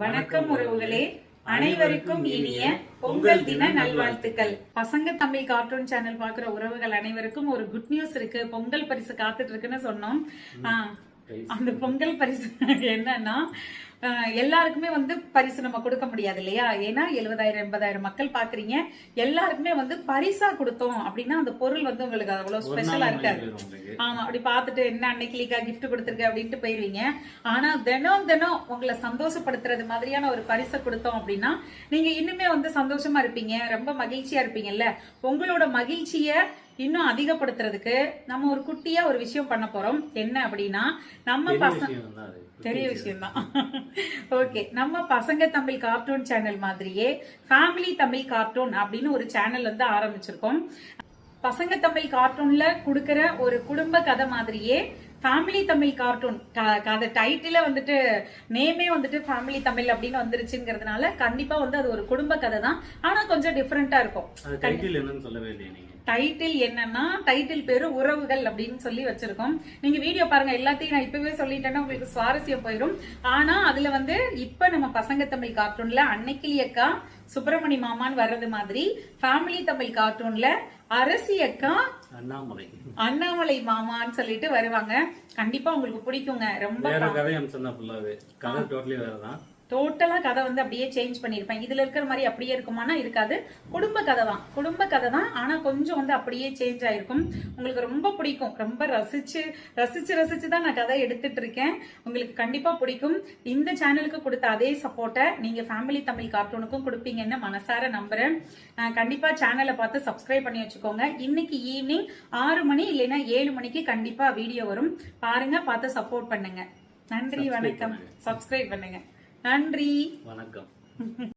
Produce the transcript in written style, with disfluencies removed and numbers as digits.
வணக்கம் உறவுகளே, அனைவருக்கும் இனிய பொங்கல் தின நல்வாழ்த்துக்கள். பசங்க தமிழ் கார்ட்டூன் சேனல் பாக்குற உறவுகள் அனைவருக்கும் ஒரு குட் நியூஸ் இருக்கு. பொங்கல் பரிசு காத்துட்டு இருக்குன்னு சொன்னோம். அந்த பொங்கல் பரிசு என்னன்னா, எல்லாருக்குமே பரிசு நம்ம கொடுக்க முடியாது இல்லையா? ஏன்னா 70,000 80,000 மக்கள் பாக்குறீங்க. எல்லாருக்குமே பரிசா கொடுத்தோம் அப்படின்னா அந்த பொருள் உங்களுக்கு அவ்வளவு ஸ்பெஷலா இருக்காது. ஆமா, அப்படி பாத்துட்டு என்ன அன்னைக்கு கிஃப்ட் கொடுத்துருக்கு அப்படின்ட்டு போயிருவீங்க. ஆனா தினம் தினம் உங்களை சந்தோஷப்படுத்துறது மாதிரியான ஒரு பரிசை கொடுத்தோம் அப்படின்னா நீங்க இன்னுமே சந்தோஷமா இருப்பீங்க, ரொம்ப மகிழ்ச்சியா இருப்பீங்கல்ல. உங்களோட மகிழ்ச்சிய இன்னும் அதிகப்படுத்துறதுக்கு நம்ம ஒரு குட்டியா ஒரு விஷயம் பண்ண போறோம். என்ன அப்படின்னா, நம்ம பெரிய விஷயம் தான். ஓகே, நம்ம பசங்க தமிழ் கார்ட்டூன் சேனல் மாதிரியே ஃபேமிலி தமிழ் கார்ட்டூன் அப்படின்னு ஒரு சேனல் ஆரம்பிச்சிருக்கோம். பசங்க தமிழ் கார்ட்டூன்ல கொடுக்கிற ஒரு குடும்ப கதை மாதிரியே ஃபேமிலி தமிழ் கார்ட்டூன் கதை டைட்டில நேமே ஃபேமிலி தமிழ் அப்படின்னு வந்துருச்சுங்கிறதுனால கண்டிப்பா அது ஒரு குடும்ப கதை தான். ஆனா கொஞ்சம் டிஃபரெண்டா இருக்கும். டைட்டில் என்னன்னு சொல்லவே இல்லையே. டைட்டில் என்னன்னா, டைட்டில் பேரு உறவுகள் அப்படின்னு சொல்லி வச்சிருக்கோம். நீங்க வீடியோ பாருங்க, எல்லாத்தையும் நான் இப்பவே சொல்லிட்டேன்னா உங்களுக்கு சுவாரஸ்யம் போயிடும். ஆனா அதுல இப்ப நம்ம பசங்க தமிழ் கார்ட்டூன்ல அன்னைக்கிளி அக்கா, சுப்பிரமணி மாமான்னு வர்றது மாதிரி ஃபேமிலி தமிழ் கார்ட்டூன்ல அரசி அக்கா, அண்ணாமலை மாமான்னு சொல்லிட்டு வருவாங்க. கண்டிப்பா உங்களுக்கு பிடிக்குங்க. ரொம்ப டோட்டலா கதை அப்படியே சேஞ்ச் பண்ணிருப்பேன். இதுல இருக்கிற மாதிரி அப்படியே இருக்குமானா இருக்காது. குடும்ப கதை தான். ஆனா கொஞ்சம் அப்படியே சேஞ்ச் ஆயிருக்கும். உங்களுக்கு ரொம்ப பிடிக்கும். ரொம்ப ரசிச்சு தான் நான் கதை எடுத்துட்டு இருக்கேன். உங்களுக்கு கண்டிப்பா பிடிக்கும். இந்த சேனலுக்கு கொடுத்த அதே சப்போர்ட்டை நீங்க ஃபேமிலி தமிழ் கார்ட்டூனுக்கும் கொடுப்பீங்கன்னு மனசார நம்புறேன். கண்டிப்பா சேனலை பார்த்து சப்ஸ்கிரைப் பண்ணி வச்சுக்கோங்க. இன்னைக்கு ஈவினிங் 6 மணி இல்லைன்னா 7 மணிக்கு கண்டிப்பா வீடியோ வரும். பாருங்க, பார்த்து சப்போர்ட் பண்ணுங்க. நன்றி, வணக்கம். சப்ஸ்கிரைப் பண்ணுங்க. நன்றி, வணக்கம்.